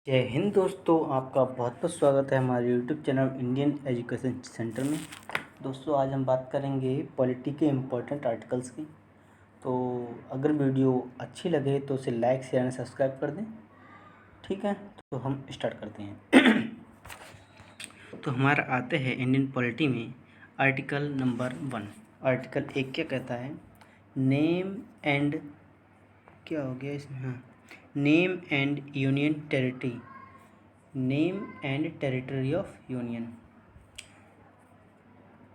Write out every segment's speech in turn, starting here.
जय हिंद दोस्तों, आपका बहुत बहुत स्वागत है हमारे YouTube channel Indian education centre में। दोस्तों, आज हम बात करेंगे पॉलिटी के इम्पोर्टेंट आर्टिकल्स की। तो अगर वीडियो अच्छी लगे तो उसे लाइक शेयर एंड सब्सक्राइब कर दें। ठीक है, तो हम स्टार्ट करते हैं। तो हमारा आते हैं इंडियन पॉलिटी में आर्टिकल नंबर 1। आर्टिकल 1 क्या कहता है? नेम एंड क्या हो गया इसमें? हाँ, name and union territory. Name and territory of union,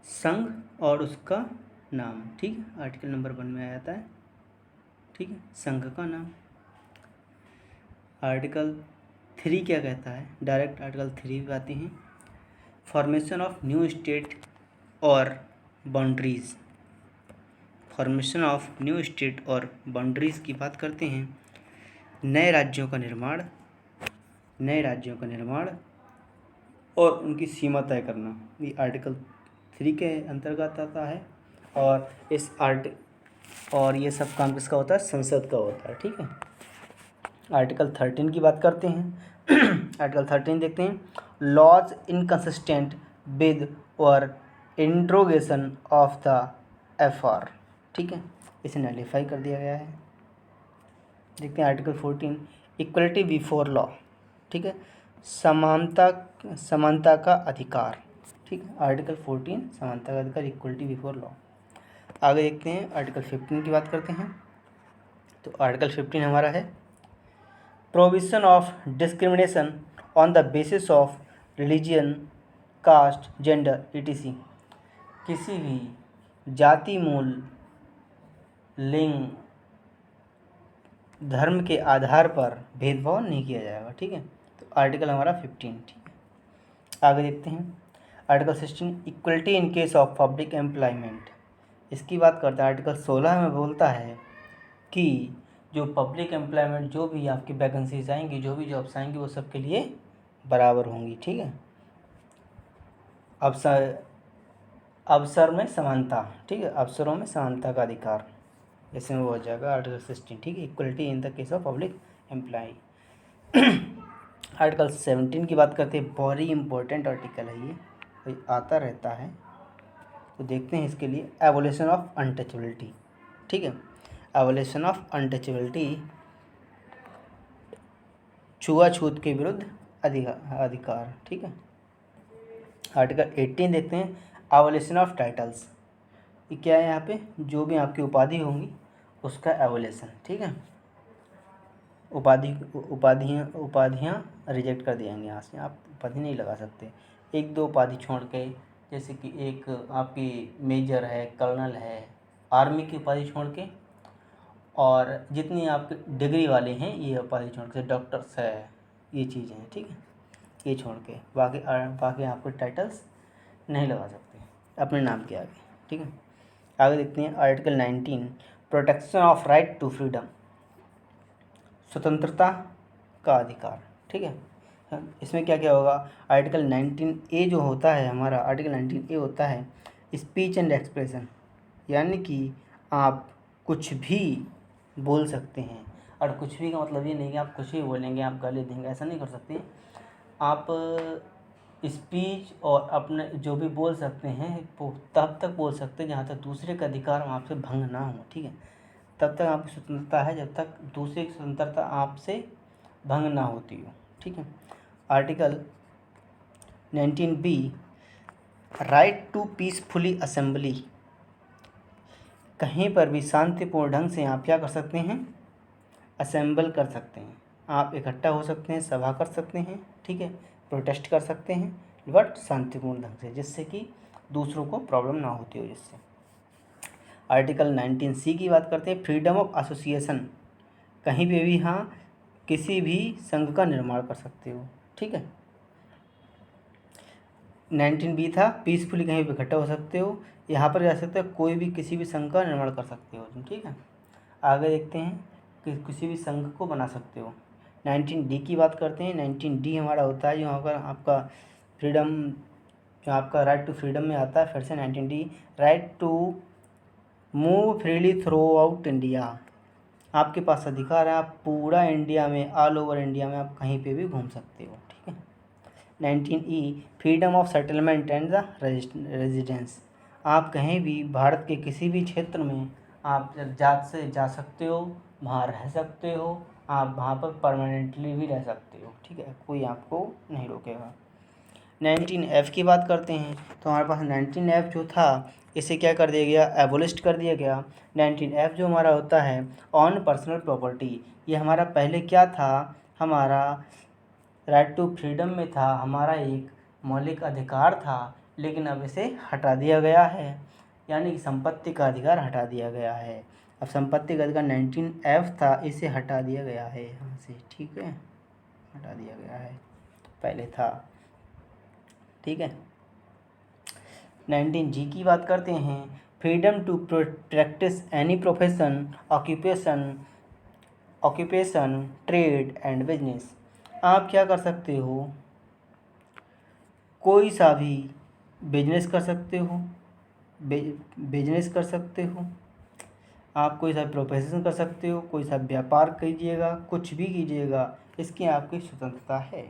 संघ और उसका नाम। ठीक है, आर्टिकल नंबर 1 में आ जाता है। ठीक है, संघ का नाम। आर्टिकल 3 क्या कहता है? डायरेक्ट आर्टिकल 3 पे आते हैं। फॉर्मेशन ऑफ न्यू स्टेट और boundaries. Formation of new state और बाउंड्रीज की बात करते हैं। नए राज्यों का निर्माण, नए राज्यों का निर्माण और उनकी सीमा तय करना, ये आर्टिकल 3 के अंतर्गत आता है। और ये सब काम किसका होता है? संसद का होता है। ठीक है, आर्टिकल 13 की बात करते हैं। आर्टिकल 13 देखते हैं। लॉज इनकंसिस्टेंट विद और इंट्रोगेशन ऑफ द एफआर। ठीक है, इसे नलिफाई कर दिया गया है। देखते हैं आर्टिकल 14, इक्वलिटी बिफोर लॉ। ठीक है, समानता समानता का अधिकार। ठीक है, आर्टिकल 14 समानता का अधिकार, इक्वलिटी बिफोर लॉ। आगे देखते हैं आर्टिकल 15 की बात करते हैं। तो आर्टिकल 15 हमारा है provision of discrimination on the basis of religion, caste, gender etc। किसी भी जाति, मूल, लिंग, धर्म के आधार पर भेदभाव नहीं किया जाएगा। ठीक है, तो आर्टिकल हमारा 15। ठीक है, आगे देखते हैं article 16, equality in case of public employment. इसकी बात करता है। आर्टिकल 16 में बोलता है कि जो पब्लिक एम्प्लॉयमेंट, जो भी आपकी वैकेंसीज आएंगी, जो भी जॉब्स आएंगी, वो सबके लिए बराबर होंगी। ठीक है, अवसर में समानता। ठीक है, अवसरों में समानता का अधिकार, इसमें वो हो जाएगा आर्टिकल 16। ठीक है, equality in the case of public employ. Article 17 की बात करते हैं। बहुत ही इंपॉर्टेंट आर्टिकल है ये आता रहता है। तो देखते हैं इसके लिए एबोलिशन ऑफ अनटचेबिलिटी। ठीक है, एबोलिशन ऑफ अनटचेबिलिटी, छुआछूत के विरुद्ध अधिकार। ठीक है, आर्टिकल 18 देखते हैं। एबोलिशन ऑफ टाइटल्स, ये क्या है? यहाँ पे जो भी आपकी उपाधि होंगी उसका एबोलिशन। ठीक है, उपाधियाँ रिजेक्ट कर दिएंगे। यहाँ से आप उपाधि नहीं लगा सकते। एक दो उपाधि छोड़ के, जैसे कि एक आपकी मेजर है, कर्नल है, आर्मी की उपाधि छोड़ के, और जितनी आपके डिग्री वाले हैं ये उपाधि छोड़ के, डॉक्टर्स है, ये चीज़ें हैं। ठीक है, ये छोड़ के बाकी आपको टाइटल्स नहीं लगा सकते अपने नाम के आगे। ठीक है, आगे देखते हैं article 19, protection of right to freedom, स्वतंत्रता का अधिकार। ठीक है, इसमें क्या क्या होगा? आर्टिकल 19A जो होता है हमारा, आर्टिकल 19A होता है स्पीच एंड एक्सप्रेशन, यानी कि आप कुछ भी बोल सकते हैं। और कुछ भी का मतलब ये नहीं कि आप कुछ भी बोलेंगे, आप गाली देंगे, ऐसा नहीं कर सकते। आप स्पीच और अपने जो भी बोल सकते हैं वो तब तक बोल सकते हैं जहाँ तक दूसरे का अधिकार आपसे भंग ना हो। ठीक है, तब तक आपकी स्वतंत्रता है जब तक दूसरे की स्वतंत्रता आपसे भंग ना होती हो। ठीक है, article 19B, right to peacefully assembly, कहीं पर भी शांतिपूर्ण ढंग से आप क्या कर सकते हैं? असेंबल कर सकते हैं, आप इकट्ठा हो सकते हैं, सभा कर सकते हैं। ठीक है, प्रोटेस्ट कर सकते हैं, बट शांतिपूर्ण ढंग से, जिससे कि दूसरों को प्रॉब्लम ना होती हो जिससे। आर्टिकल 19C की बात करते हैं। फ्रीडम ऑफ एसोसिएशन, कहीं पे भी हाँ किसी भी संघ का निर्माण कर सकते हो। ठीक है, 19B था पीसफुली कहीं भी इकट्ठा हो सकते हो, यहाँ पर जा सकते हो, कोई भी किसी भी संघ का निर्माण कर सकते हो तुम। ठीक है, आगे देखते हैं कि किसी भी संघ को बना सकते हो। 19D की बात करते हैं। 19D हमारा होता है यहाँ पर आपका फ्रीडम, जो आपका राइट टू फ्रीडम में आता है। फिर से 19D, right to move freely throughout India, आपके पास अधिकार है, आप पूरा इंडिया में, ऑल ओवर इंडिया में आप कहीं पे भी घूम सकते हो, ठीक है। 19E freedom of settlement and the residence, आप कहीं भी भारत के किसी भी क्षेत्र में आप जात से जा सकते हो, वहाँ रह सकते हो, आप वहाँ पर परमानेंटली भी रह सकते हो, ठीक है, कोई आपको नहीं रोकेगा। 19F की बात करते हैं तो हमारे पास 19F जो था इसे क्या कर दिया गया, एबोलिस्ट कर दिया गया। 19F जो हमारा होता है ऑन पर्सनल प्रॉपर्टी, ये हमारा पहले क्या था, हमारा राइट टू फ्रीडम में था, हमारा एक मौलिक अधिकार था, लेकिन अब इसे हटा दिया गया है, यानी कि संपत्ति का अधिकार हटा दिया गया है। अब संपत्ति का अधिकार 19F था, इसे हटा दिया गया है यहाँ से, ठीक है, हटा दिया गया है, पहले था, ठीक है। 19G की बात करते हैं, freedom to practise any profession, occupation, trade and business, आप क्या कर सकते हो, कोई सा भी बिजनेस कर सकते हो, बिजनेस कर सकते हो, आप कोई सा प्रोफेशन कर सकते हो, कोई सा व्यापार कीजिएगा, कुछ भी कीजिएगा, इसकी आपकी स्वतंत्रता है,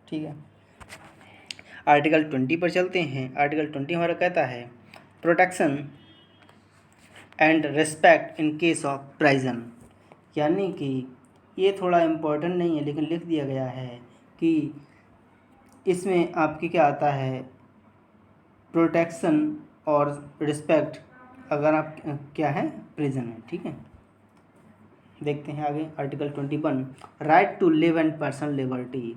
ठीक है। आर्टिकल 20 पर चलते हैं। आर्टिकल 20 हमारा कहता है protection and respect in case of prison, यानी कि ये थोड़ा इम्पोर्टेंट नहीं है लेकिन लिख दिया गया है कि इसमें आपकी क्या आता है, प्रोटेक्शन और रिस्पेक्ट अगर आप क्या है, प्रिजन है, ठीक है। देखते हैं आगे article 21, right to live and personal liberty,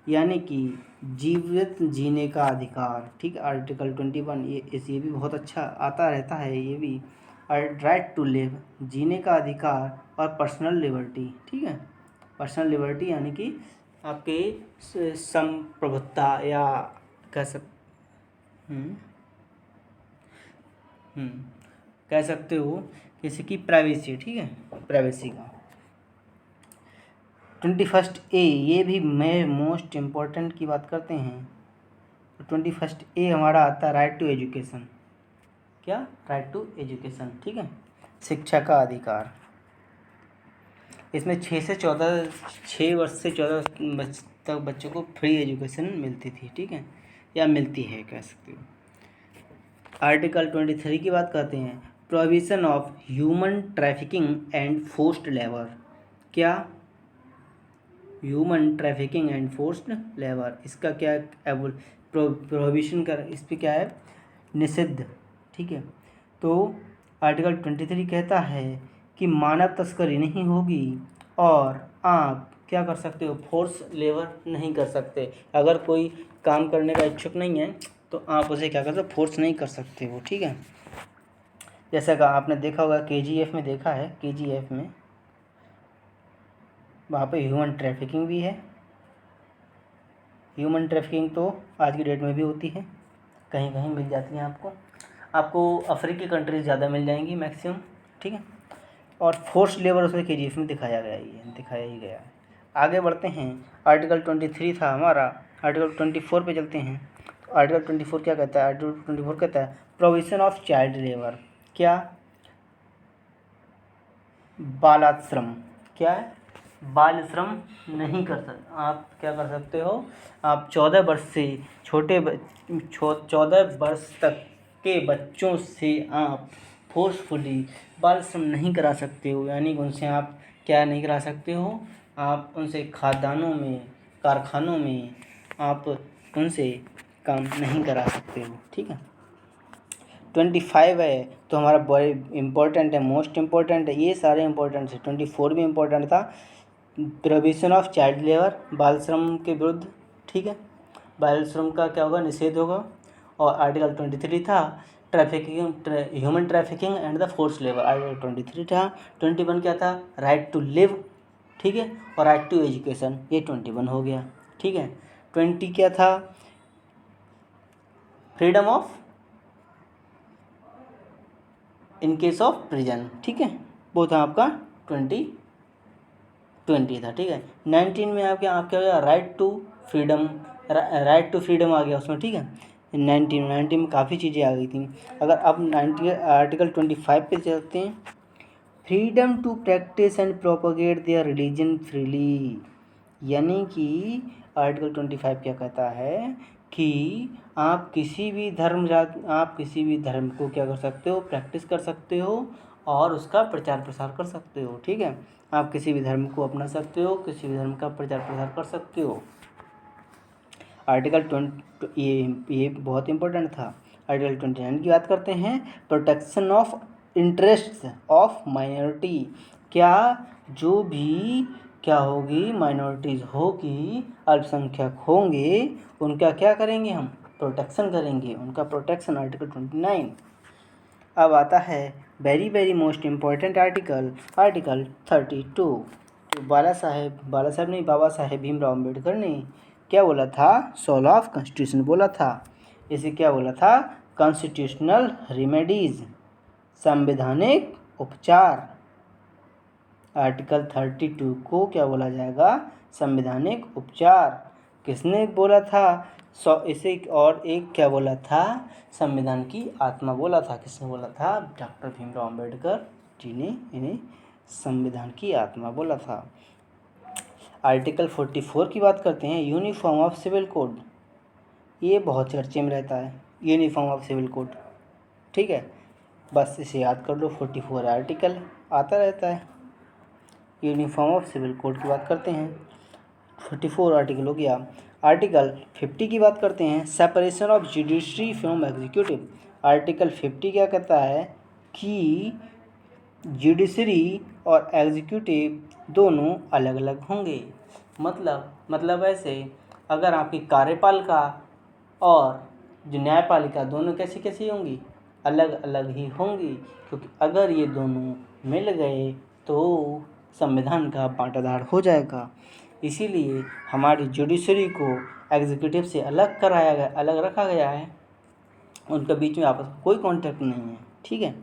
यानी कि जीवित जीने का अधिकार, ठीक है। आर्टिकल 21 ये भी बहुत अच्छा आता रहता है, ये भी राइट टू लिव, जीने का अधिकार, और पर्सनल लिबर्टी, ठीक है। पर्सनल लिबर्टी यानी कि आपके संप्रभुता या कह कह सकते हो किसी की प्राइवेसी, ठीक है, प्राइवेसी का। 21A ये भी मैं मोस्ट इम्पोर्टेंट की बात करते हैं तो 21A हमारा आता है राइट टू एजुकेशन, क्या, राइट टू एजुकेशन, ठीक है, शिक्षा का अधिकार। इसमें 6 वर्ष से 14 तक बच्चों को फ्री एजुकेशन मिलती थी, ठीक है, या मिलती है कह सकते हो। आर्टिकल 23 की बात करते हैं, prohibition of human trafficking and forced labour, क्या, human trafficking and forced labour, इसका क्या प्रोहिबिशन कर, इस पर क्या है, निषिद्ध, ठीक है। तो आर्टिकल 23 कहता है कि मानव तस्करी नहीं होगी और आप क्या कर सकते हो, फोर्स लेबर नहीं कर सकते, अगर कोई काम करने का इच्छुक नहीं है तो आप उसे क्या कर सकते, फोर्स नहीं कर सकते हो, ठीक है। जैसा कि आपने देखा होगा KGF में, देखा है KGF में, वहाँ पे ह्यूमन ट्रैफिकिंग भी है। ह्यूमन ट्रैफिकिंग तो आज की डेट में भी होती है, कहीं कहीं मिल जाती है आपको अफ्रीकी कंट्रीज ज़्यादा मिल जाएंगी मैक्सिमम, ठीक है। और फोर्स लेबर उसमें KGF में दिखाया ही गया है। आगे बढ़ते हैं, आर्टिकल 23 था हमारा, आर्टिकल 24 पे चलते हैं। तो आर्टिकल 24 क्या कहता है, आर्टिकल 24 कहता है प्रोविज़न ऑफ चाइल्ड लेबर, क्या, बालाश्रम, क्या है, बाल श्रम नहीं कर सकते, आप क्या कर सकते हो, आप 14 वर्ष से 14 वर्ष तक के बच्चों से आप फोर्सफुली बाल श्रम नहीं करा सकते हो, यानी उनसे आप क्या नहीं करा सकते हो, आप उनसे खादानों में, कारखानों में आप उनसे काम नहीं करा सकते हो, ठीक है। 25 है तो हमारा बड़े इम्पोर्टेंट है, मोस्ट इम्पोर्टेंट है, ये सारे इम्पोर्टेंट है। 24 भी इम्पोर्टेंट था, प्रोहिबिशन ऑफ चाइल्ड लेबर, बाल श्रम के विरुद्ध, ठीक है, बाल श्रम का क्या होगा, निषेध होगा। और आर्टिकल 23 था trafficking, human trafficking and the force labour, article 23 था। 21 क्या था, राइट टू लिव, ठीक है, और राइट टू एजुकेशन, ये 21 हो गया, ठीक है। 20 क्या था, freedom of in case of prison, ठीक है, वो था आपका 20 था, ठीक है। 19 में आपके क्या हो गया, right to freedom, right to freedom आ गया उसमें, ठीक है। 19 में काफ़ी चीज़ें आ गई थी। अगर अब 19 आर्टिकल 25 पे चलते हैं freedom to practise and propagate their religion freely, यानी कि आर्टिकल 25 क्या कहता है कि आप किसी भी धर्म को क्या कर सकते हो, प्रैक्टिस कर सकते हो और उसका प्रचार प्रसार कर सकते हो। ठीक है, आप किसी भी धर्म को अपना सकते हो, किसी भी धर्म का प्रचार प्रसार कर सकते हो। आर्टिकल 20 ये बहुत इंपॉर्टेंट था। आर्टिकल 29 की बात करते हैं, protection of interests of minority. क्या जो भी क्या होगी, माइनॉरिटीज़ होगी, अल्पसंख्यक होंगे, उनका क्या करेंगे हम, प्रोटेक्शन करेंगे, उनका प्रोटेक्शन, आर्टिकल 29। अब आता है very very most important article, article 32। तो बाबा साहेब भीमराव अम्बेडकर ने क्या बोला था, सोल ऑफ कॉन्स्टिट्यूशन बोला था। इसे क्या बोला था, कॉन्स्टिट्यूशनल रेमेडीज, संवैधानिक उपचार। आर्टिकल 32 को क्या बोला जाएगा, संवैधानिक उपचार। किसने बोला था, इसे और एक क्या बोला था, संविधान की आत्मा बोला था। किसने बोला था, डॉक्टर भीमराव अम्बेडकर जी ने इन्हें संविधान की आत्मा बोला था। आर्टिकल 44 की बात करते हैं, यूनिफॉर्म ऑफ सिविल कोड। ये बहुत चर्चे में रहता है, यूनिफॉर्म ऑफ सिविल कोड। ठीक है, बस इसे याद कर लो, 44 आर्टिकल आता रहता है। यूनिफॉर्म ऑफ सिविल कोड की बात करते हैं, 44 आर्टिकल हो गया। आर्टिकल 50 की बात करते हैं, separation of judiciary from executive. Article 50 क्या कहता है कि जुडिशरी और एग्जीक्यूटिव दोनों अलग अलग होंगे। मतलब ऐसे, अगर आपकी कार्यपालिका और जो न्यायपालिका दोनों कैसी कैसी होंगी, अलग अलग ही होंगी, क्योंकि अगर ये दोनों मिल गए तो संविधान का बांटाधार हो जाएगा। इसीलिए हमारी जुडिशरी को एग्जीक्यूटिव से अलग रखा गया है, उनके बीच में आपस में कोई कॉन्टैक्ट नहीं है। ठीक है,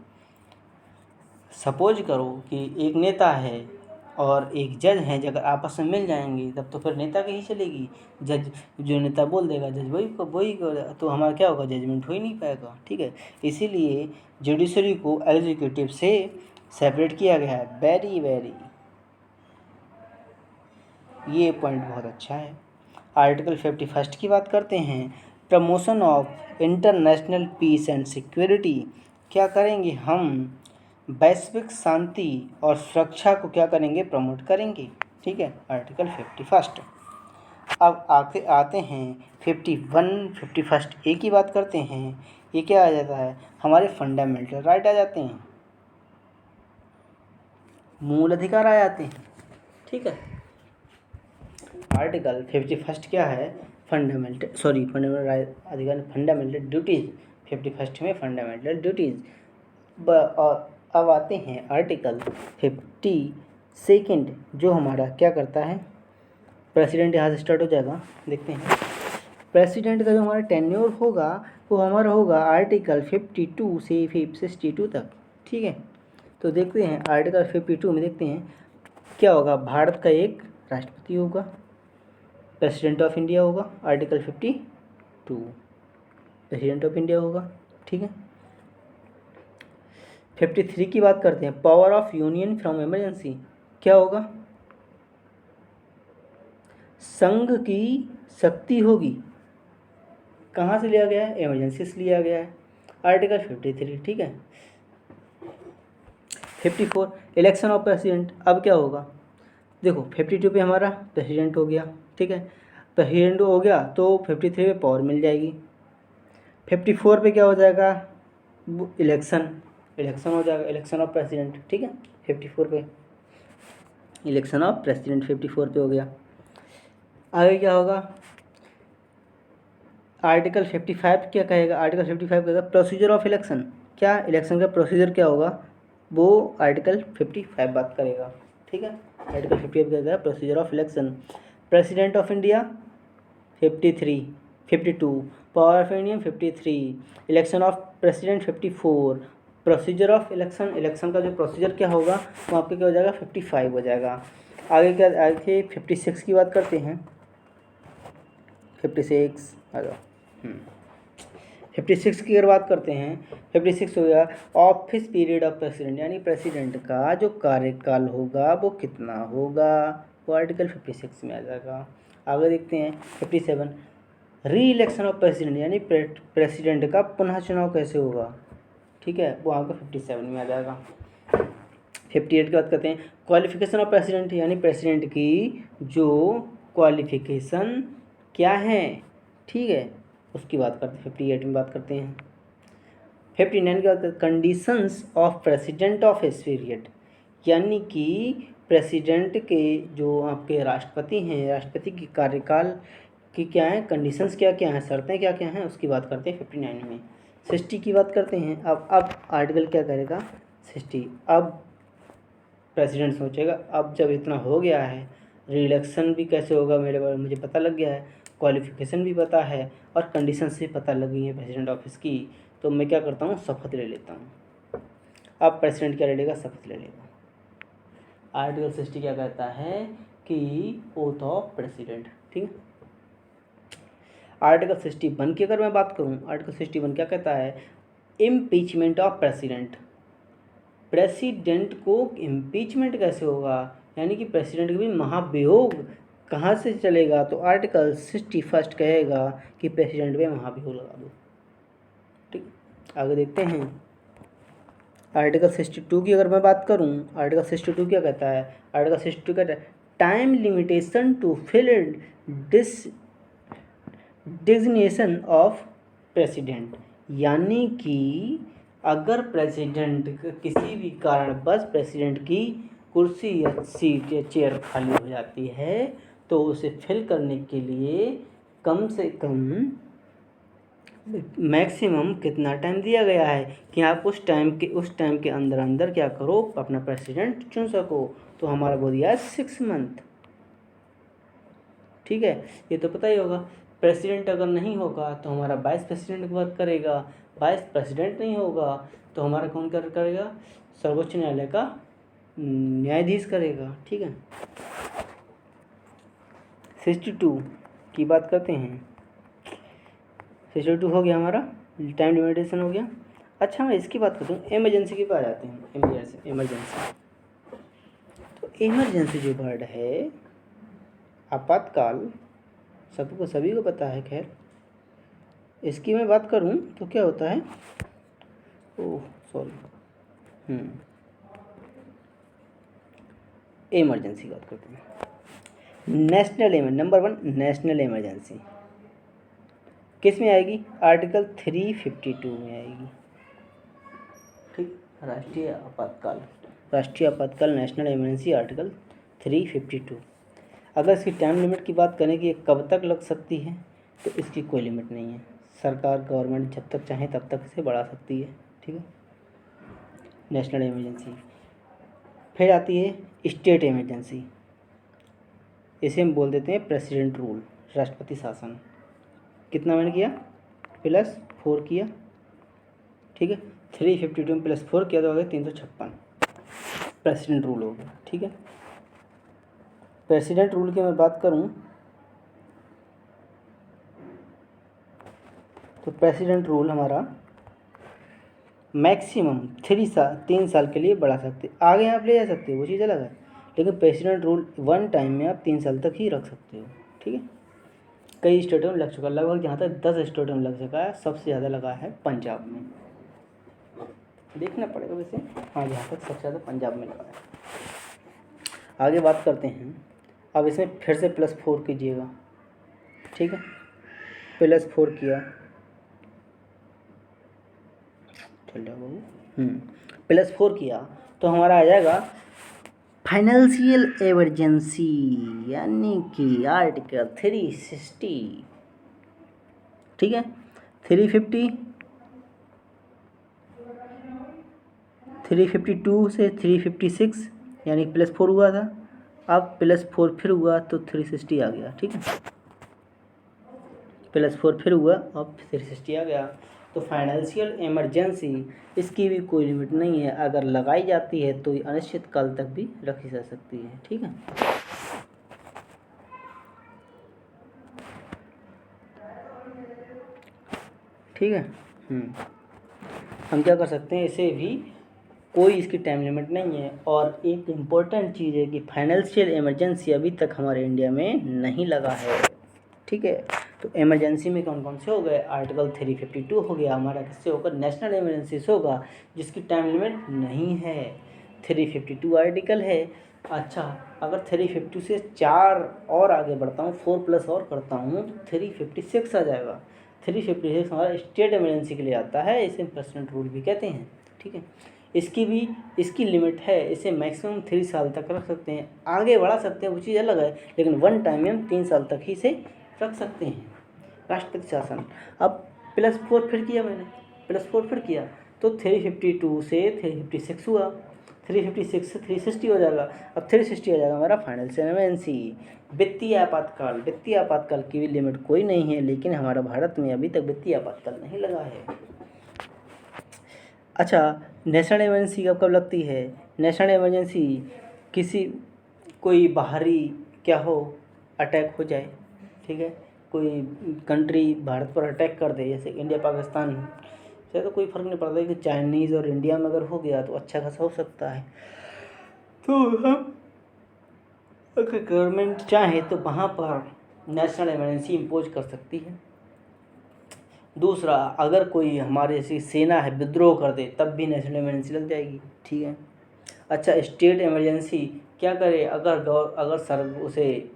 सपोज करो कि एक नेता है और एक जज हैं, अगर आपस में मिल जाएंगे तब तो फिर नेता की ही चलेगी। जज जो नेता बोल देगा, जज वही तो हमारा क्या होगा, जजमेंट हो ही नहीं पाएगा। ठीक है, इसीलिए जुडिशरी को एग्जीक्यूटिव से सेपरेट किया गया है। वेरी ये पॉइंट बहुत अच्छा है। आर्टिकल 51 की बात करते हैं, promotion of international peace and security. क्या करेंगे हम, वैश्विक शांति और सुरक्षा को क्या करेंगे, प्रमोट करेंगे। ठीक है, आर्टिकल 51। अब आते हैं 51 ए की बात करते हैं। ये क्या आ जाता है, हमारे फंडामेंटल राइट आ जाते हैं, मूल अधिकार आ जाते हैं। ठीक है, आर्टिकल 51 क्या है, फंडामेंटल अधिकार, फंडामेंटल ड्यूटीज़। 51 में फंडामेंटल ड्यूटीज़। और अब आते हैं आर्टिकल 52 जो हमारा क्या करता है, प्रेसिडेंट यहाँ से स्टार्ट हो जाएगा। देखते हैं प्रेसिडेंट का जो हमारा टेन्योर होगा वो हमारा होगा आर्टिकल 52 से 62 तक। ठीक है, तो देखते हैं आर्टिकल 52 में देखते हैं क्या होगा, भारत का एक राष्ट्रपति होगा, प्रेसिडेंट ऑफ इंडिया होगा। आर्टिकल 52 प्रेसिडेंट ऑफ इंडिया होगा। ठीक है, 53 की बात करते हैं, power of union from emergency. क्या होगा, संघ की शक्ति होगी, कहाँ से लिया गया है, इमरजेंसी से लिया गया है। आर्टिकल 53। ठीक है, 54 इलेक्शन ऑफ प्रेसिडेंट। अब क्या होगा, देखो 52 पे हमारा प्रेसिडेंट हो गया। ठीक है, प्रेसिडेंट हो गया तो 53 पे पावर मिल जाएगी। 54 पे क्या हो जाएगा, इलेक्शन हो जाएगा, इलेक्शन ऑफ प्रेसिडेंट। ठीक है, 54 पे इलेक्शन ऑफ प्रेसिडेंट 54 पे हो गया। आगे क्या होगा, आर्टिकल 55 क्या कहेगा, आर्टिकल 55 कहेगा प्रोसीजर ऑफ इलेक्शन। क्या इलेक्शन का प्रोसीजर क्या होगा, वो आर्टिकल 55 बात करेगा। ठीक है, आर्टिकल 55 कहेगा procedure of election. President of India 52, power of India 53, election of president 54, procedure of election का जो प्रोसीजर क्या होगा वो आपके क्या हो जाएगा, 55 हो जाएगा। आगे 56 की बात करते हैं, 56 आ जाओ। 56 की अगर बात करते हैं 56 हो गया ऑफिस पीरियड ऑफ प्रेसिडेंट, यानी प्रेसिडेंट का जो कार्यकाल होगा वो कितना होगा, वो आर्टिकल 56 में आ जाएगा। आगे देखते हैं 57 री इलेक्शन ऑफ प्रेसिडेंट, यानी प्रेसिडेंट का पुनः चुनाव कैसे होगा, ठीक है, वो आपका 57 में आ जाएगा। 58 की बात करते हैं क्वालिफिकेशन ऑफ प्रेसिडेंट, यानी प्रेसिडेंट की जो क्वालिफिकेशन क्या है, ठीक है, उसकी बात करते हैं। 58 में बात करते हैं। 59 की बात करते हैं conditions of president of his period, यानी कि प्रेसिडेंट के जो आपके राष्ट्रपति हैं, राष्ट्रपति की कार्यकाल की क्या है, कंडीशंस क्या क्या हैं, शर्तें क्या क्या हैं, उसकी बात करते हैं 59 में। 60 की बात करते हैं। अब आर्टिकल क्या करेगा 60, अब प्रेसिडेंट सोचेगा अब जब इतना हो गया है, री इलेक्शन भी कैसे होगा मेरे बारे में मुझे पता लग गया है, क्वालिफिकेशन भी पता है और कंडीशंस भी पता लग गई हैं प्रेसिडेंट ऑफिस की, तो मैं क्या करता हूँ, शपथ ले लेता हूँ। अब प्रेसिडेंट क्या ले लेगा, शपथ ले लेगा। आर्टिकल 60 क्या कहता है कि ओथ ऑफ प्रेसिडेंट, ठीक है। आर्टिकल 61 की अगर मैं बात करूँ, आर्टिकल 61 क्या कहता है, इम्पीचमेंट ऑफ प्रेसिडेंट, प्रेसिडेंट को इम्पीचमेंट कैसे होगा, यानी कि प्रेसिडेंट का भी महाभियोग कहाँ से चलेगा, तो आर्टिकल 61 कहेगा कि प्रेसिडेंट पे महाभियोग लगा दो, ठीक। आगे देखते हैं आर्टिकल 62 की अगर मैं बात करूं, आर्टिकल 62 क्या कहता है, आर्टिकल 62 कहता है time limitation to fill designation of president, यानी कि अगर प्रेसिडेंट किसी भी कारणवश प्रेसिडेंट की कुर्सी या सीट या चेयर खाली हो जाती है तो उसे फिल करने के लिए कम से कम मैक्सिमम कितना टाइम दिया गया है कि आप उस टाइम के अंदर अंदर क्या करो, अपना प्रेसिडेंट चुन सको, तो हमारा वो दिया है 6 मंथ, ठीक है। ये तो पता ही होगा, प्रेसिडेंट अगर नहीं होगा तो हमारा वाइस प्रेसिडेंट वर्क करेगा, वाइस प्रेसिडेंट नहीं होगा तो हमारा कौन करेगा, सर्वोच्च न्यायालय का न्यायाधीश करेगा, ठीक है। 62 की बात करते हैं। 62 हो गया हमारा, टाइम लिमिटेशन हो गया। अच्छा मैं इसकी बात करता हूँ, इमरजेंसी की बात आते हैं। इमरजेंसी तो इमरजेंसी जो वर्ड है, आपातकाल, सभी को पता है, खैर इसकी मैं बात करूं तो क्या होता है, ओह सॉरी, इमरजेंसी की बात करते हैं। नेशनल नंबर 1 नेशनल इमरजेंसी किस में आएगी, आर्टिकल 352 में आएगी, ठीक। राष्ट्रीय आपातकाल नेशनल इमरजेंसी आर्टिकल 352। अगर इसकी टाइम लिमिट की बात करें कि ये कब तक लग सकती है, तो इसकी कोई लिमिट नहीं है, सरकार गवर्नमेंट जब तक चाहे तब तक इसे बढ़ा सकती है, ठीक है, नेशनल इमरजेंसी। फिर आती है स्टेट इमरजेंसी, इसे हम बोल देते हैं प्रेसिडेंट रूल, राष्ट्रपति शासन। कितना मैंने किया, +4 किया, ठीक है, 352 में +4 किया तो हो गया 356, प्रेसिडेंट रूल हो गया, ठीक है। प्रेसिडेंट रूल की मैं बात करूं तो प्रेसिडेंट रूल हमारा मैक्सिमम 3 साल के लिए बढ़ा सकते, आगे आप ले जा सकते हो वो चीज़ अलग है, लेकिन प्रेसिडेंट रूल 1 टाइम में आप 3 साल तक ही रख सकते हो, ठीक है। कई स्टेटों में लग चुका, लगभग जहाँ तक 10 स्टेटों में लग चुका है, सबसे ज़्यादा लगा है पंजाब में, देखना पड़ेगा वैसे, हाँ जहाँ तक सबसे ज़्यादा पंजाब में लगा है। आगे बात करते हैं, अब इसमें फिर से +4 कीजिएगा, ठीक है, +4 किया, चल जाओ बाबू, +4 किया तो हमारा आ जाएगा फाइनेंशियल इमरजेंसी, यानी कि आर्टिकल 360, ठीक है। 352 से 356 यानी +4 हुआ था, अब +4 फिर हुआ तो 360 आ गया, ठीक है, +4 फिर हुआ अब 360 आ गया। तो फाइनेंशियल इमरजेंसी इसकी भी कोई लिमिट नहीं है, अगर लगाई जाती है तो अनिश्चित काल तक भी रखी जा सकती है, ठीक है। ठीक है, हम क्या कर सकते हैं, इसे भी कोई इसकी टाइम लिमिट नहीं है। और एक इम्पोर्टेंट चीज़ है कि फाइनेंशियल इमरजेंसी अभी तक हमारे इंडिया में नहीं लगा है, ठीक है। तो इमरजेंसी में कौन कौन से हो गए, आर्टिकल 352 हो गया हमारा, किससे होगा, नेशनल इमरजेंसी से होगा, जिसकी टाइम लिमिट नहीं है। 352 आर्टिकल है। अच्छा, अगर 350 से 4 और आगे बढ़ता हूँ, 4 प्लस और करता हूँ तो 356 आ जाएगा। 356 हमारा स्टेट इमरजेंसी के लिए आता है, इसे प्रेसिडेंट रूल भी कहते हैं, ठीक है। इसकी लिमिट है, इसे मैक्सिमम 3 साल तक रख सकते हैं, आगे बढ़ा सकते हैं वो चीज़ अलग है, लेकिन वन टाइम में हम 3 साल तक ही इसे रख सकते हैं, राष्ट्रपति शासन। अब +4 फिर किया मैंने, +4 फिर किया तो 352 से 356 हुआ, 356 से 360 हो जाएगा। अब 360 हो जाएगा हमारा फाइनेंशियल इमरजेंसी। वित्तीय आपातकाल, वित्तीय आपातकाल की भी लिमिट कोई नहीं है, लेकिन हमारा भारत में अभी तक वित्तीय आपातकाल नहीं लगा है। अच्छा, नेशनल इमरजेंसी कब कब लगती है, नेशनल इमरजेंसी किसी कोई बाहरी क्या हो, अटैक हो जाए, ठीक है, कोई कंट्री भारत पर अटैक कर दे, जैसे इंडिया पाकिस्तान से, तो कोई फ़र्क नहीं पड़ता कि चाइनीज़ और इंडिया में अगर हो गया तो अच्छा खासा हो सकता है। तो हम अगर गवर्नमेंट चाहे तो वहाँ पर नेशनल इमरजेंसी इम्पोज कर सकती है। दूसरा, अगर कोई हमारे जैसी सेना है विद्रोह कर दे तब भी नेशनल इमरजेंसी लग जाएगी, ठीक है। अच्छा, स्टेट इमरजेंसी क्या करे, अगर सर उसे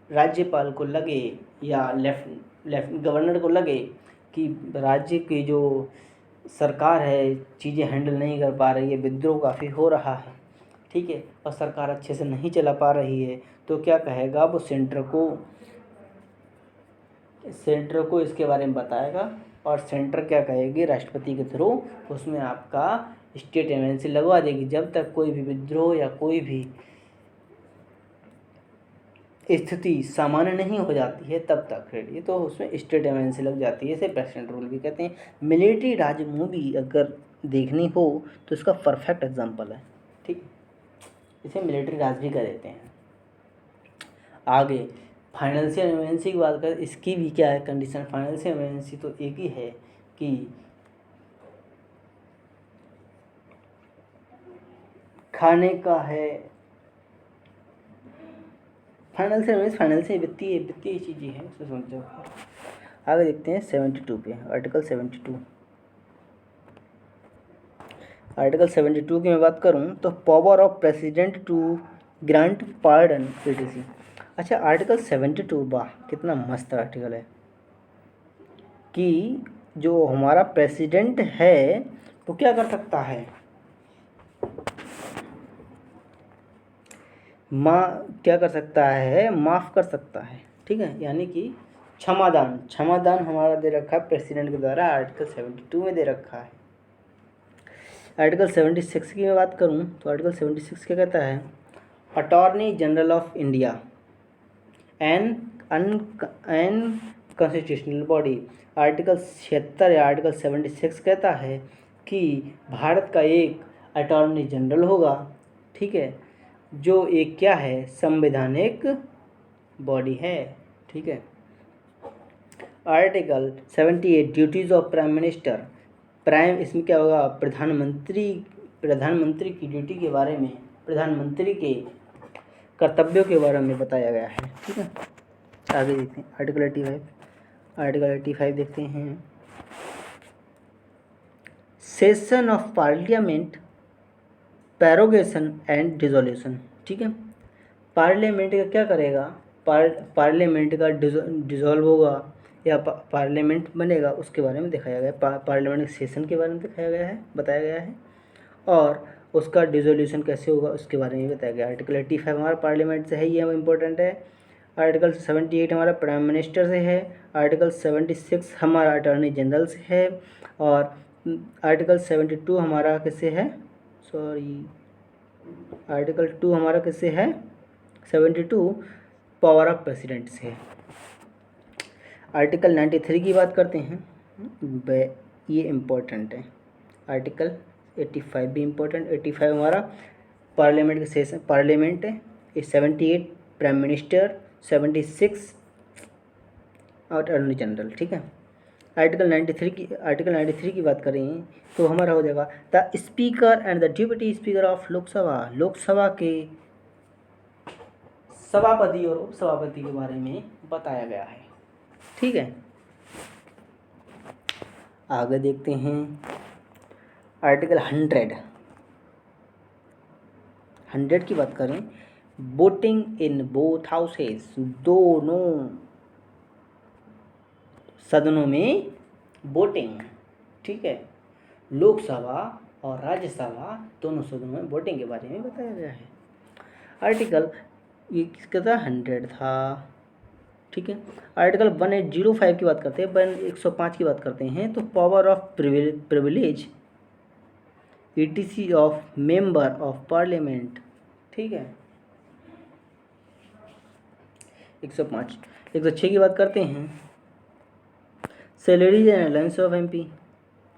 राज्यपाल को लगे या लेफ्ट गवर्नर को लगे कि राज्य की जो सरकार है चीज़ें हैंडल नहीं कर पा रही है, विद्रोह काफ़ी हो रहा है, ठीक है, और सरकार अच्छे से नहीं चला पा रही है, तो क्या कहेगा वो, सेंटर को इसके बारे में बताएगा, और सेंटर क्या कहेगी, राष्ट्रपति के थ्रू उसमें आपका स्टेट इमरजेंसी लगवा देगी। जब तक कोई भी विद्रोह या कोई भी स्थिति सामान्य नहीं हो जाती है तब तक रेडी, तो उसमें स्टेट इमरजेंसी लग जाती है, इसे प्रेसिडेंट रूल भी कहते हैं। मिलिट्री राज मूवी अगर देखनी हो तो इसका परफेक्ट एग्जांपल है, ठीक, इसे मिलिट्री राज भी कह देते हैं। आगे फाइनेंशियल इमरजेंसी की बात करें, इसकी भी क्या है कंडीशन, फाइनेंशियल इमरजेंसी तो एक ही है कि खाने का है, फाइनेंशियल वित्तीय चीज़ें हैं, उसे समझो। आगे देखते हैं 72 पे, आर्टिकल 72। आर्टिकल 72 की मैं बात करूं तो power of president to grant pardon PTC. अच्छा, आर्टिकल 72, वाह कितना मस्त आर्टिकल है, कि जो हमारा प्रेसिडेंट है वो क्या कर सकता है, क्या कर सकता है, माफ़ कर सकता है, ठीक है, यानी कि क्षमादान हमारा दे रखा है प्रेसिडेंट के द्वारा, आर्टिकल 72 में दे रखा है। आर्टिकल 76 की मैं बात करूं तो आर्टिकल 76 क्या कहता है, attorney general of India an constitutional body. Article 76 या आर्टिकल 76 कहता है कि भारत का एक अटॉर्नी जनरल होगा, ठीक है, जो एक क्या है, संवैधानिक बॉडी है, ठीक है। Article 78 duties of prime minister, इसमें क्या होगा, प्रधानमंत्री की ड्यूटी के बारे में, प्रधानमंत्री के कर्तव्यों के बारे में बताया गया है, ठीक है। आगे देखते हैं आर्टिकल 85 देखते हैं, session of parliament, prorogation and dissolution, ठीक है। पार्लियामेंट का क्या करेगा, पार्लियामेंट का डिसॉल्व होगा या पार्लियामेंट बनेगा, उसके बारे में दिखाया गया है, पार्लियामेंट सेशन के बारे में दिखाया गया है, बताया गया है, और उसका डिसोल्यूशन कैसे होगा उसके बारे में बताया गया। आर्टिकल 85 हमारा पार्लियामेंट से है, ये इम्पोर्टेंट है। आर्टिकल 78 हमारा प्राइम मिनिस्टर से है। आर्टिकल 76 हमारा अटॉर्नी जनरल से है, और आर्टिकल 72 हमारा किससे है, आर्टिकल 2 हमारा किससे है, 72 पावर ऑफ प्रेसिडेंट से है। आर्टिकल 93 की बात करते हैं, ये इम्पोर्टेंट है। आर्टिकल 85 भी इम्पोर्टेंट, 85 हमारा पार्लियामेंट का सेशन, पार्लियामेंट है, 78 प्राइम मिनिस्टर, 76 और अटॉर्नी जनरल, ठीक है। आर्टिकल 93 की बात करें तो हमारा हो जाएगा the speaker and the deputy speaker of Lok Sabha, Lok Sabha के सभापति और उपसभापति के बारे में बताया गया है। ठीक है, आगे देखते हैं आर्टिकल 100 की बात करें, वोटिंग इन बोथ हाउसेस, दोनों सदनों में वोटिंग। ठीक है, लोकसभा और राज्यसभा दोनों सदनों में वोटिंग के बारे में बताया गया है। आर्टिकल ये किसका था, 100 था। ठीक है, आर्टिकल 1805 की बात करते हैं, 105 की बात करते हैं तो power of privilege ETC of member of parliament. ठीक है, 105। 106 की बात करते हैं, salaries and allowance of MP।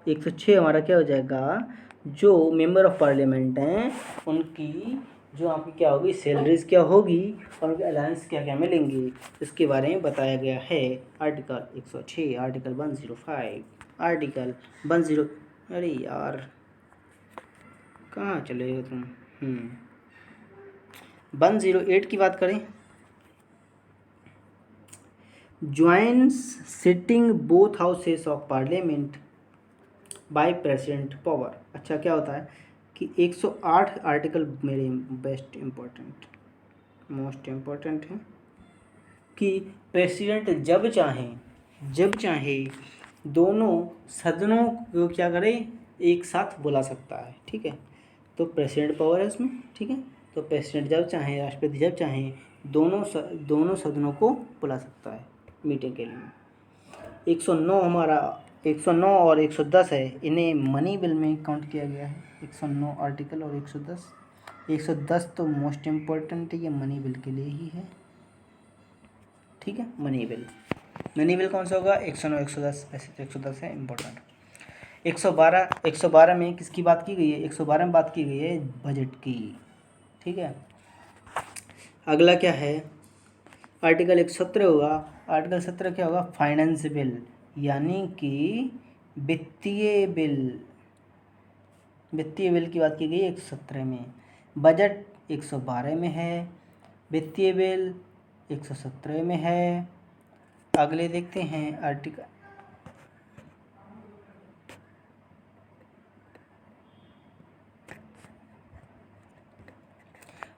106 हमारा क्या हो जाएगा, जो मेंबर ऑफ पार्लियामेंट हैं उनकी जो आपकी क्या होगी, सैलरीज क्या होगी और उनके अलाउंस क्या क्या मिलेंगे, इसके बारे में बताया गया है। Article 106, article 105, article 10। अरे यार कहाँ चले हो तुम। 108 की बात करें, joins sitting both houses of parliament by president power. अच्छा, क्या होता है कि 108 आर्टिकल मेरे मोस्ट इम्पोर्टेंट है कि प्रेसिडेंट जब चाहे दोनों सदनों को क्या करे, एक साथ बुला सकता है। ठीक है, तो प्रेसिडेंट पावर है उसमें। ठीक है, तो प्रेसिडेंट जब चाहे, राष्ट्रपति जब चाहे दोनों सदनों को बुला सकता है मीटिंग के लिए। 109 हमारा 109 और 110 है, इन्हें मनी बिल में काउंट किया गया है। 109 आर्टिकल और 110 तो मोस्ट इम्पोर्टेंट है, ये मनी बिल के लिए ही है। ठीक है, मनी बिल कौन सा होगा, 109 110, ऐसे तो 110 है इम्पोर्टेंट। 112 में किसकी बात की गई है, 112 में बात की गई है बजट की। ठीक है, अगला क्या है, आर्टिकल 117 होगा। आर्टिकल 17 क्या होगा, फाइनेंस बिल, यानी कि वित्तीय बिल की बात की गई है 117 में। बजट 112 में है, वित्तीय बिल 117 में है। अगले देखते हैं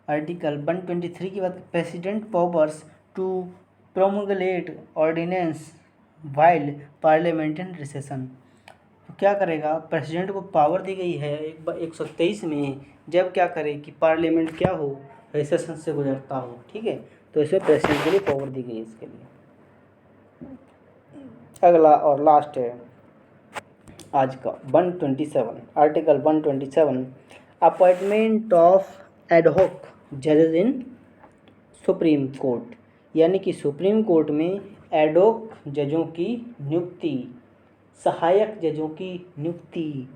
आर्टिकल 123 की बात, president powers to promulgate ordinance while parliament in recession. तो क्या करेगा, प्रेसिडेंट को पावर दी गई है 123 में, जब क्या करे कि पार्लियामेंट क्या हो, रिसेशन से गुजरता हो। ठीक है, तो इसमें प्रेसिडेंट के लिए पावर दी गई है इसके लिए। अगला और लास्ट है आज का 127, आर्टिकल 127, अपॉइंटमेंट ऑफ एडहॉक जजेस इन सुप्रीम कोर्ट, यानी कि सुप्रीम कोर्ट में एडहॉक जजों की नियुक्ति, सहायक जजों की नियुक्ति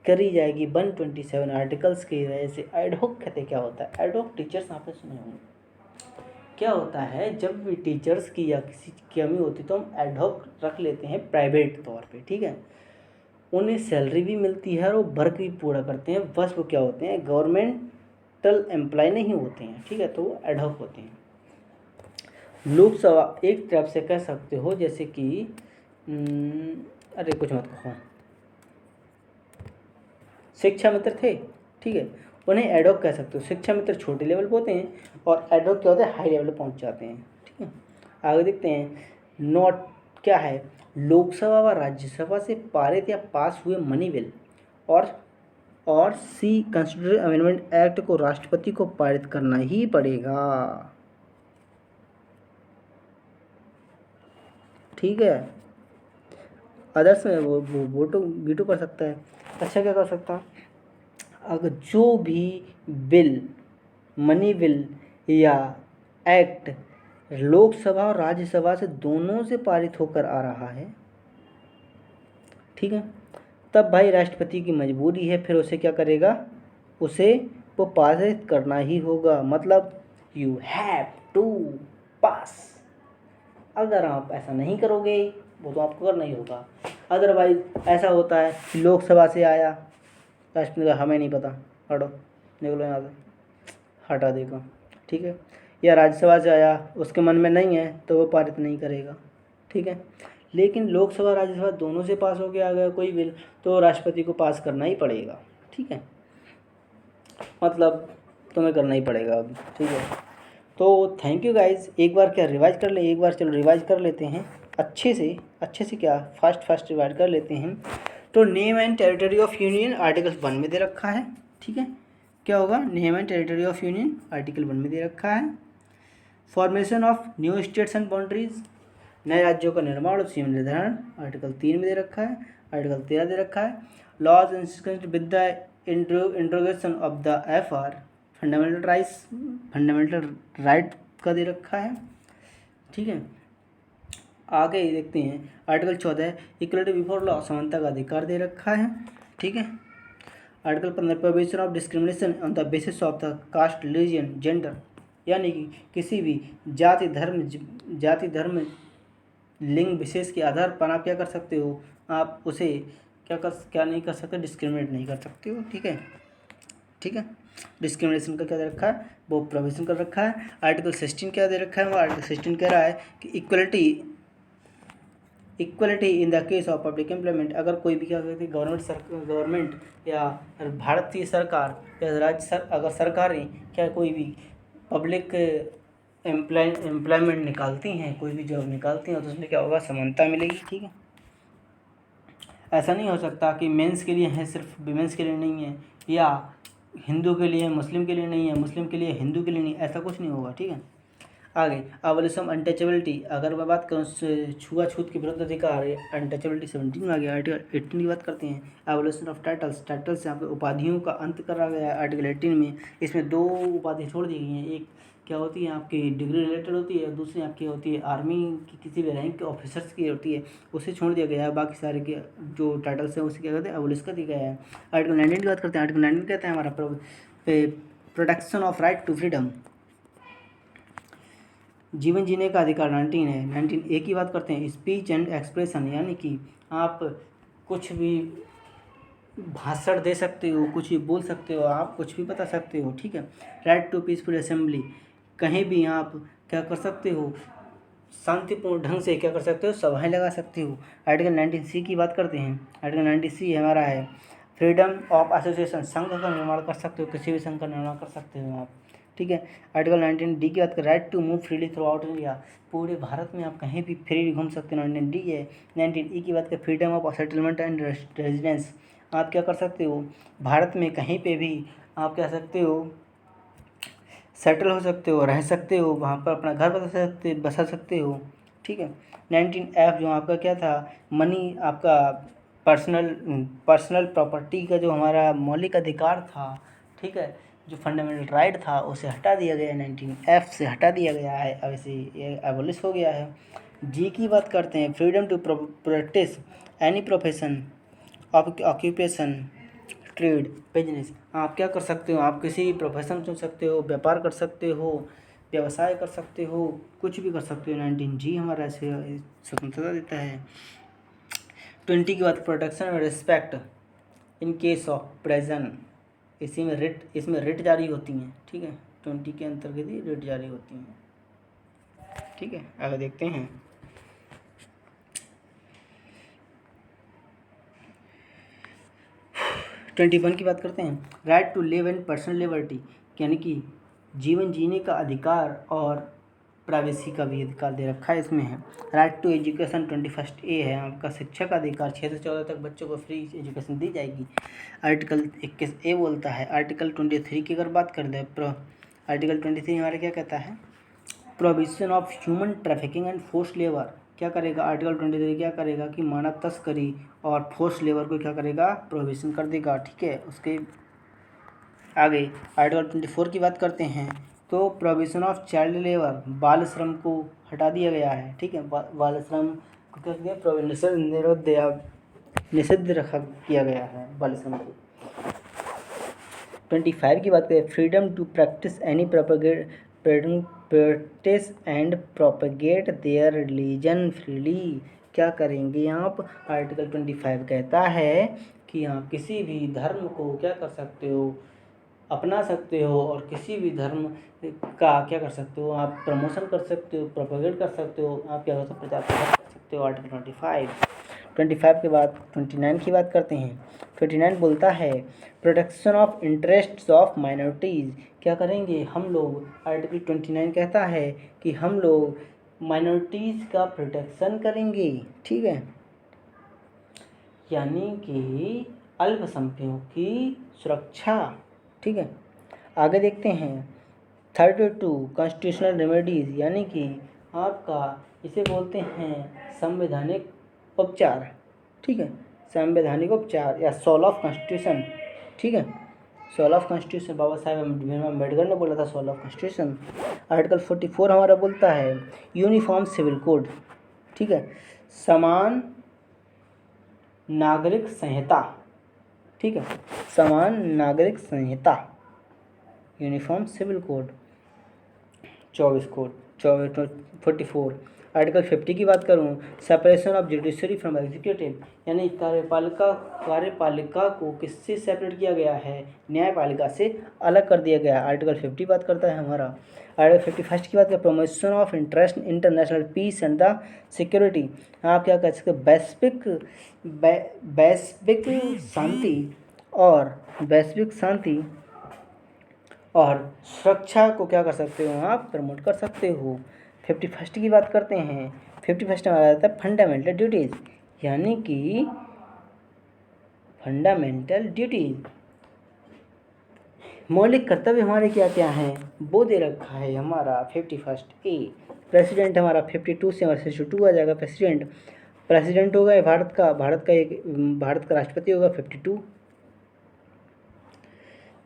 करी जाएगी 127 आर्टिकल्स की वजह से। एडहॉक कहते क्या होता है, एडहॉक टीचर्स आपने सुने होंगे, क्या होता है जब भी टीचर्स की या किसी की कमी होती तो हम एडहॉक रख लेते हैं प्राइवेट तौर पे। ठीक है, उन्हें सैलरी भी मिलती है और वर्क भी पूरा करते हैं, बस वो क्या होते हैं, गवर्नमेंटल एम्प्लॉय नहीं होते हैं। ठीक है, तो वो एडहॉक होते हैं। लोकसभा एक तरफ से कह सकते हो, जैसे कि अरे कुछ मत कहो, शिक्षा मित्र थे। ठीक है, उन्हें एडहॉक कह सकते हो। शिक्षा मित्र छोटे लेवल पे होते हैं और एडहॉक क्या होता है, हाई लेवल पे पहुंच जाते हैं। ठीक है, आगे देखते हैं। नोट क्या है, लोकसभा व राज्यसभा से पारित या पास हुए मनी बिल और सी कंस्टिट्यूशन अमेंडमेंट एक्ट को राष्ट्रपति को पारित करना ही पड़ेगा। ठीक है, अदर्स में वो वीटो कर सकता है। अच्छा, क्या कर सकता है, अगर जो भी बिल, मनी बिल या एक्ट लोकसभा और राज्यसभा से दोनों से पारित होकर आ रहा है, ठीक है, तब भाई राष्ट्रपति की मजबूरी है, फिर उसे क्या करेगा, उसे वो पारित करना ही होगा। मतलब यू हैव टू पास। अगर आप ऐसा नहीं करोगे वो तो आपको करना ही होगा। अदरवाइज ऐसा होता है कि लोकसभा से आया, राष्ट्रपति का हमें नहीं पता, हटो निकलो यहाँ से, हटा देगा, ठीक है। या राज्यसभा से आया, उसके मन में नहीं है तो वो पारित नहीं करेगा, ठीक है। लेकिन लोकसभा राज्यसभा दोनों से पास हो के आ गया कोई बिल तो राष्ट्रपति को पास करना ही पड़ेगा, ठीक है, मतलब तुम्हें करना ही पड़ेगा अब, ठीक है। तो थैंक यू गाइज, एक बार क्या रिवाइज कर ले, एक बार चलो रिवाइज कर लेते हैं अच्छे से क्या फास्ट रिवाइज कर लेते हैं। तो name and territory of union article 1 में दे रखा है, ठीक है। क्या होगा, name and territory of union article 1 में दे रखा है। Formation of new states and boundaries, नए राज्यों का निर्माण और सीमा निर्धारण आर्टिकल 3 में दे रखा है। आर्टिकल 13 दे रखा है। Laws instant with the interrogation of the FR, fundamental right का दे रखा है, ठीक है। आगे देखते हैं आर्टिकल 14 इक्वलिटी बिफोर लॉ, समानता का अधिकार दे रखा है, ठीक है। Article 15 prohibition of discrimination on the basis of the caste, religion, gender, यानी कि किसी भी जाति धर्म लिंग विशेष के आधार पर आप क्या कर सकते हो, आप उसे क्या नहीं कर सकते, डिस्क्रिमिनेट नहीं कर सकते हो, ठीक है, ठीक है। डिस्क्रिमिनेशन का क्या दे रखा है, वो प्रोविजन कर रखा है। आर्टिकल 16 क्या दे रखा है, वो आर्टिकल 16 कह रहा है कि equality in the case of public employment, अगर कोई भी क्या कहते हैं गवर्नमेंट या भारतीय सरकार या अगर सरकारें क्या कोई भी पब्लिक एम्प्लॉयमेंट निकालती हैं, कोई भी जॉब निकालती हैं तो उसमें क्या होगा, समानता मिलेगी, ठीक है। ऐसा नहीं हो सकता कि मेंस के लिए है सिर्फ विमेंस के लिए नहीं है, या हिंदू के लिए मुस्लिम के लिए नहीं है, मुस्लिम के लिए हिंदू के लिए नहीं, ऐसा कुछ नहीं होगा, ठीक है। आगे अबॉलिशन अनटचेबिलिटी, अगर मैं बात करूँ छुआछूत के विरुद्ध अधिकार, अनटचेबिलिटी 17 में आ गया। आर्टिकल 18 की बात करते हैं। एबॉलिशन ऑफ टाइटल्स यहाँ पे उपाधियों का अंत करा गया है आर्टिकल 18 में। इसमें 2 उपाधियाँ छोड़ दी गई हैं, एक क्या होती है आपकी डिग्री रिलेटेड होती है, दूसरी आपकी होती है आर्मी की किसी भी रैंक के ऑफिसर्स की होती है, उसे छोड़ दिया गया है। बाकी सारे के जो टाइटल्स हैं उसे क्या कहते हैं, एबॉलिश कर दिया गया है। आर्टिकल 19 की बात करते हैं। आर्टिकल 19 कहते हैं हमारा protection of right to freedom, जीवन जीने का अधिकार 19 है। 19A की बात करते हैं। स्पीच एंड एक्सप्रेशन, यानी कि आप कुछ भी भाषण दे सकते हो, कुछ भी बोल सकते हो, आप कुछ भी बता सकते हो, ठीक है। राइट टू पीसफुल असेंबली, कहीं भी आप क्या कर सकते हो, शांतिपूर्ण ढंग से क्या कर सकते हो, सभाएं लगा सकते हो। आर्टिकल 19C की बात करते हैं। आर्टिकल 19C हमारा है फ्रीडम ऑफ एसोसिएशन, संघ का निर्माण कर सकते हो, किसी भी संघ का निर्माण कर सकते हो आप, ठीक है। आर्टिकल 19D की बात करें, right to move freely throughout India, पूरे भारत में आप कहीं भी फ्री घूम सकते हो, 19D है। 19E की बात करें, freedom of settlement and residence, आप क्या कर सकते हो, भारत में कहीं पे भी आप क्या सकते हो, सेटल हो सकते हो, रह सकते हो, वहाँ पर अपना घर बसा सकते हो, ठीक है। 19F जो आपका क्या था, मनी, आपका पर्सनल प्रॉपर्टी का जो हमारा मौलिक अधिकार था, ठीक है, जो फंडामेंटल राइट था उसे हटा दिया गया है, 19F से हटा दिया गया है, अब इसे ये एबॉलिश हो गया है। जी की बात करते हैं, freedom to practise any profession occupation trade business, आप क्या कर सकते हो, आप किसी प्रोफेशन चुन सकते हो, व्यापार कर सकते हो, व्यवसाय कर सकते हो, कुछ भी कर सकते हो। 19G हमारा ऐसे स्वतंत्रता देता है। 20 की बात, प्रोटेक्शन और रिस्पेक्ट इन केस ऑफ प्रेजन, इसमें रिट जारी होती हैं, ठीक है। 20 के अंतर्गत ही रिट जारी होती हैं, ठीक है। आगे देखते हैं। ट्वेंटी 21 की बात करते हैं। Right to live and personal liberty, यानी कि जीवन जीने का अधिकार और प्राइवेसी का भी अधिकार दे रखा है इसमें है। राइट टू एजुकेशन 21A है आपका, शिक्षा का अधिकार, 6 से 14 तक बच्चों को फ्री एजुकेशन दी जाएगी। आर्टिकल 21A बोलता है। आर्टिकल 23 की अगर बात कर दें, आर्टिकल 23 हमारा क्या कहता है, prohibition of human trafficking and force labour, क्या करेगा आर्टिकल 23 क्या करेगा कि मानव तस्करी और फोर्स लेबर को क्या करेगा, प्रोहिबिशन कर देगा, ठीक है। उसके आगे आर्टिकल 24 की बात करते हैं, तो प्रोहिबिशन ऑफ चाइल्ड लेबर, बाल श्रम को हटा दिया गया है, ठीक है। बाल श्रम को क्या किया, निषिद्ध रखा किया गया है बाल श्रम को। 25 की बात करें, freedom to practise any propagating practise and propagate their religion freely. क्या करेंगे आप? आर्टिकल 25 कहता है कि आप किसी भी धर्म को क्या कर सकते हो, अपना सकते हो, और किसी भी धर्म का क्या कर सकते हो, आप प्रमोशन कर सकते हो, प्रोपेगेट कर सकते हो, आप क्या कर सकते हो, प्रचार प्रसार कर सकते हो। आर्टिकल 25 के बाद 29 की बात करते हैं। 29 बोलता है protection of interests of minorities. क्या करेंगे हम लोग? आर्टिकल 29 कहता है कि हम लोग माइनॉरिटीज़ का प्रोटेक्शन करेंगे, ठीक है, यानी कि अल्पसंख्यकों की सुरक्षा, ठीक है। आगे देखते हैं 32 कॉन्स्टिट्यूशनल रेमेडीज़, यानी कि आपका इसे बोलते हैं संवैधानिक उपचार, ठीक है, संवैधानिक उपचार या सोल ऑफ कॉन्स्टिट्यूशन, ठीक है, soul of constitution Baba Saheb Ambedkar ने बोला था सोल ऑफ कॉन्स्टिट्यूशन। आर्टिकल 44 हमारा बोलता है यूनिफॉर्म सिविल कोड, ठीक है, समान नागरिक संहिता, ठीक है, समान नागरिक संहिता, यूनिफॉर्म सिविल कोड 44। आर्टिकल 50 की बात करूँ, separation of judiciary from executive, यानी कार्यपालिका को किससे सेपरेट किया गया है? न्यायपालिका से अलग कर दिया गया। आर्टिकल 50 बात करता है हमारा। आर्टिकल 51 की बात करें, promotion of interest international peace and the security. आप क्या कह सकते हैं? वैश्विक शांति और सुरक्षा को क्या कर सकते हो आप? प्रमोट कर सकते हो। 51 की बात करते हैं। 51 में आ जाता है फंडामेंटल ड्यूटीज़, यानी कि फंडामेंटल ड्यूटीज़ मौलिक कर्तव्य हमारे क्या क्या हैं वो दे रखा है हमारा 51A। प्रेसिडेंट हमारा 52 से हमारा 62 आ जाएगा। प्रेसिडेंट होगा भारत का राष्ट्रपति होगा 52।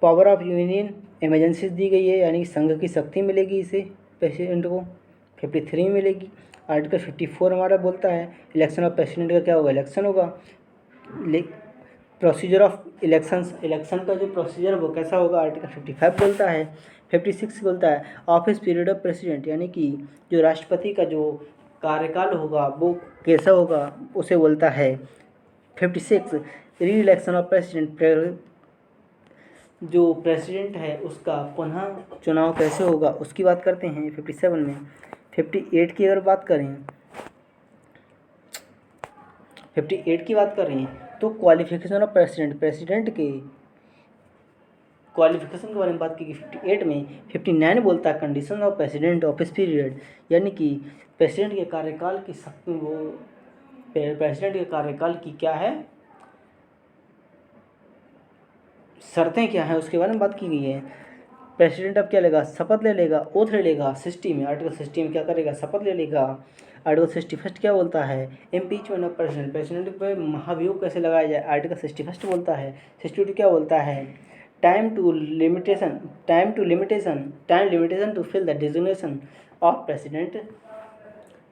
पावर ऑफ यूनियन इमरजेंसीज दी गई है, यानी संघ की शक्ति मिलेगी इसे प्रेसिडेंट को, 53 मिलेगी। आर्टिकल 54 हमारा बोलता है इलेक्शन ऑफ प्रेसिडेंट का क्या होगा? इलेक्शन होगा। प्रोसीजर ऑफ इलेक्शन का जो प्रोसीजर वो कैसा होगा? आर्टिकल 55 बोलता है। 56 बोलता है ऑफिस पीरियड ऑफ प्रेसिडेंट, यानी कि जो राष्ट्रपति का जो कार्यकाल होगा वो कैसा होगा उसे बोलता है 56। री इलेक्शन ऑफ प्रेसिडेंट, जो प्रेसिडेंट है उसका पुनः चुनाव कैसे होगा उसकी बात करते हैं 57 में। 58 की अगर बात करें, 58 की बात कर रहे हैं तो क्वालिफिकेशन ऑफ प्रेसिडेंट के क्वालिफिकेशन के बारे में बात की 58 में। 59 बोलता है condition of president office period, यानी कि प्रेसिडेंट के कार्यकाल की शक्ति, वो प्रेसिडेंट के कार्यकाल की क्या है, शर्तें क्या हैं उसके बारे में बात की गई है। प्रेसिडेंट अब क्या लेगा? शपथ ले लेगा, ओथ ले लेगा। 60 में, आर्टिकल 60 में क्या करेगा? शपथ ले लेगा। आर्टिकल 61 क्या बोलता है? इम्पीचमेंट ऑफ प्रेसिडेंट पे महाभियोग कैसे लगाया जाए? आर्टिकल 61 बोलता है। 62 क्या बोलता है? Time limitation to fill the designation of president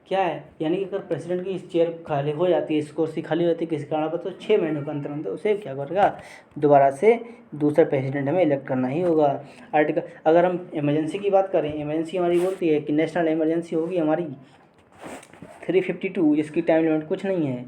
क्या है, यानी कि अगर प्रेसिडेंट की चेयर खाली हो जाती है, इस कुर्सी खाली होती है किसी कारण पर, तो 6 महीनों के अंतर उसे क्या करेगा? दोबारा से दूसरा प्रेसिडेंट हमें इलेक्ट करना ही होगा। आर्टिकल अगर हम इमरजेंसी की बात करें, इमरजेंसी हमारी बोलती है कि नेशनल इमरजेंसी होगी हमारी 352, जिसकी टाइम लिमिट कुछ नहीं है,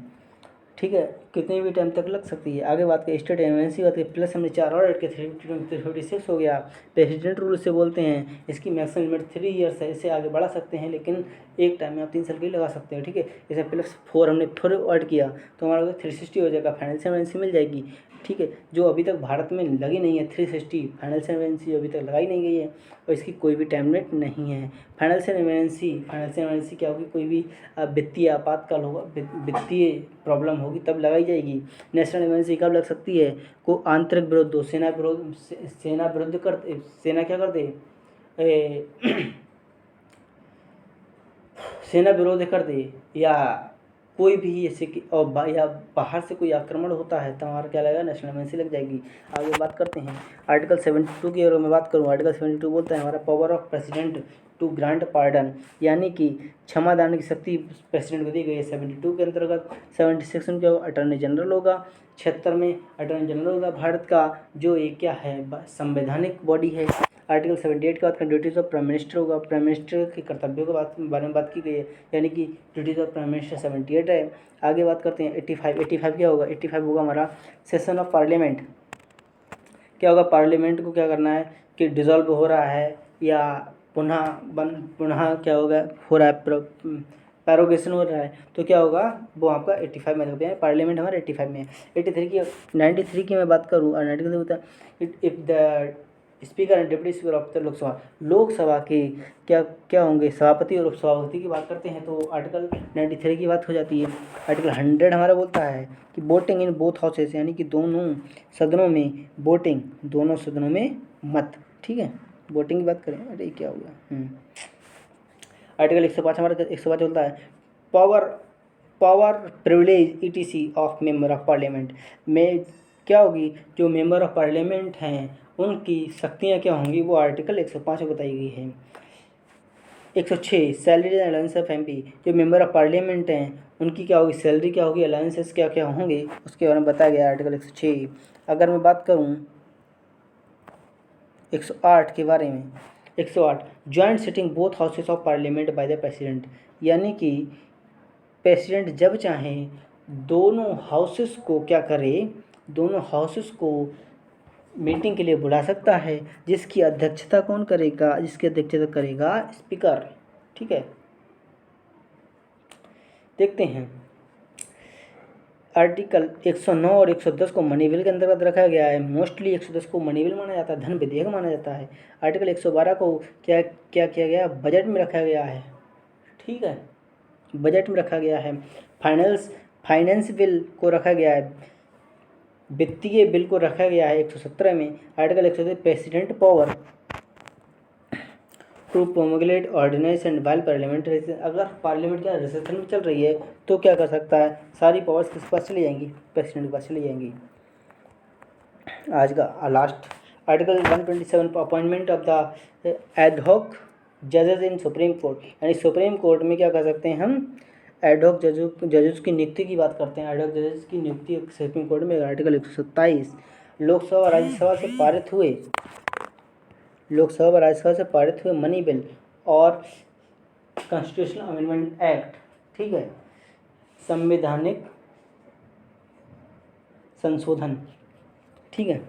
ठीक है, कितने भी टाइम तक लग सकती है। आगे बात करें स्टेट इमरजेंसी बात करें, प्लस हमने 4 और ऐड के 356 हो गया। प्रेसिडेंट रूल से बोलते हैं, इसकी मैक्सिमम लिमिट 3 ईयर्स है, इसे आगे बढ़ा सकते हैं लेकिन एक टाइम में आप 3 साल की लगा सकते हैं, ठीक है। जैसे +4 हमने फिर ऐड किया तो हमारा 360 हो जाएगा, फाइनेंशियल इमरजेंसी मिल जाएगी, ठीक है, जो अभी तक भारत में लगी नहीं है। 360 फाइनेंशियल इमरजेंसी अभी तक लगाई नहीं गई है और इसकी कोई भी टाइम लिमिट नहीं है। फाइनेंशियल इमरजेंसी क्या होगी? कोई भी वित्तीय आपातकाल होगा, वित्तीय प्रॉब्लम होगी तब लगाई जाएगी। नेशनल इमरजेंसी कब लग सकती है? को आंतरिक विरोध हो, सेना क्या कर दे सेना विरोध कर दे, या कोई भी ऐसे कि या बाहर से कोई आक्रमण होता है तो हमारा क्या लगेगा? नेशनल इमरजेंसी लग जाएगी। आगे बात करते हैं आर्टिकल 72 की अगर मैं बात करूँ, आर्टिकल 72 बोलता है हमारा power of president to grant pardon, यानी कि क्षमा दान की शक्ति प्रेसिडेंट को दी गई है 72 के अंतर्गत। 76 में क्या होगा? अटॉर्नी जनरल होगा। 76 में अटॉर्नी जनरल होगा भारत का, जो एक क्या है? संवैधानिक बॉडी है। आर्टिकल 78 की बात करें, ड्यूटीज़ ऑफ प्राइम मिनिस्टर होगा, प्राइम मिनिस्टर के कर्तव्यों के बारे में बात की गई है, यानी कि ड्यूटीज़ ऑफ प्राइम मिनिस्टर 78 है। आगे बात करते हैं 85 क्या होगा, 85 होगा हमारा सेशन ऑफ पार्लियामेंट। क्या होगा, पार्लियामेंट को क्या करना है कि डिसॉल्व हो रहा है या पुनः क्या होगा, हो रहा है, पैरोगेशन हो रहा है, तो क्या होगा वो आपका 85 में होता है। पार्लियामेंट हमारे 85 में है। 83 की 93 की मैं बात करूँ और 93 होता है if the speaker and deputy speaker of the Lok Sabha के क्या क्या होंगे, सभापति और उपसभापति की बात करते हैं तो आर्टिकल 93 की बात हो जाती है। आर्टिकल 100 हमारा बोलता है कि वोटिंग इन बोथ हाउसेस, यानी कि दोनों सदनों में वोटिंग, दोनों सदनों में मत, ठीक है, वोटिंग की बात करें। अरे क्या हो गया, आर्टिकल 105 हमारा 105 बोलता है power privilege etc of member of parliament में क्या होगी, जो मेंबर ऑफ पार्लियामेंट हैं उनकी शक्तियाँ क्या होंगी, वो आर्टिकल 105 में बताई गई है। 106 salary and allowance of MP, जो मेंबर ऑफ पार्लियामेंट हैं उनकी क्या होगी, सैलरी क्या होगी, अलाउंसेस क्या क्या होंगे, उसके बारे में बताया गया आर्टिकल 106। अगर मैं बात करूँ 108 के बारे में, 108 joint sitting both houses of parliament by the president, यानी कि प्रेसिडेंट जब चाहें दोनों हाउसेस को क्या करे, दोनों हाउसेस को मीटिंग के लिए बुला सकता है, जिसकी अध्यक्षता कौन करेगा, जिसकी अध्यक्षता करेगा स्पीकर, ठीक है। देखते हैं आर्टिकल 109 और 110 को मनी बिल के अंतर्गत रखा गया है। मोस्टली 110 को मनी बिल माना जाता है, धन विधेयक माना जाता है। आर्टिकल 112 को क्या क्या किया गया, बजट में रखा गया है, ठीक है, बजट में रखा गया है। फाइनेंस बिल को रखा गया है, वित्तीय बिल को रखा गया है 117 में। Article 117 president power to promulgate ordinance and while parliament, अगर पार्लियामेंट क्या रिसेशन में चल रही है तो क्या कर सकता है, सारी पावर्स किस पास चली जाएंगी, प्रेसिडेंट के पास चली जाएंगी। आज का last article 127 appointment of the ad hoc जजेस इन सुप्रीम कोर्ट, यानी सुप्रीम कोर्ट में क्या कर सकते हैं हम, एडहॉक जजेस की नियुक्ति की बात करते हैं। एडहॉक जजेस की नियुक्ति सुप्रीम कोर्ट में आर्टिकल 127 लोकसभा और राज्यसभा से पारित हुए, लोकसभा और राज्यसभा से पारित हुए मनी बिल और कॉन्स्टिट्यूशनल अमेंडमेंट एक्ट, ठीक है, संवैधानिक संशोधन, ठीक है,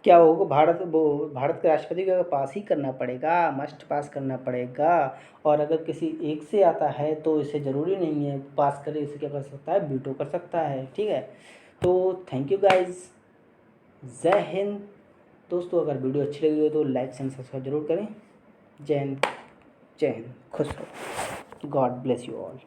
क्या होगा, भारत के राष्ट्रपति को पास ही करना पड़ेगा, मस्ट पास करना पड़ेगा। और अगर किसी एक से आता है तो इसे ज़रूरी नहीं है पास करे, इसे क्या कर सकता है, वीटो कर सकता है, ठीक है। तो थैंक यू गाइज, जय हिंद दोस्तों। अगर वीडियो अच्छी लगी हो तो लाइक एंड सब्सक्राइब जरूर करें। जय हिंद, जय हिंद, खुश रहो, गॉड ब्लेस यू ऑल।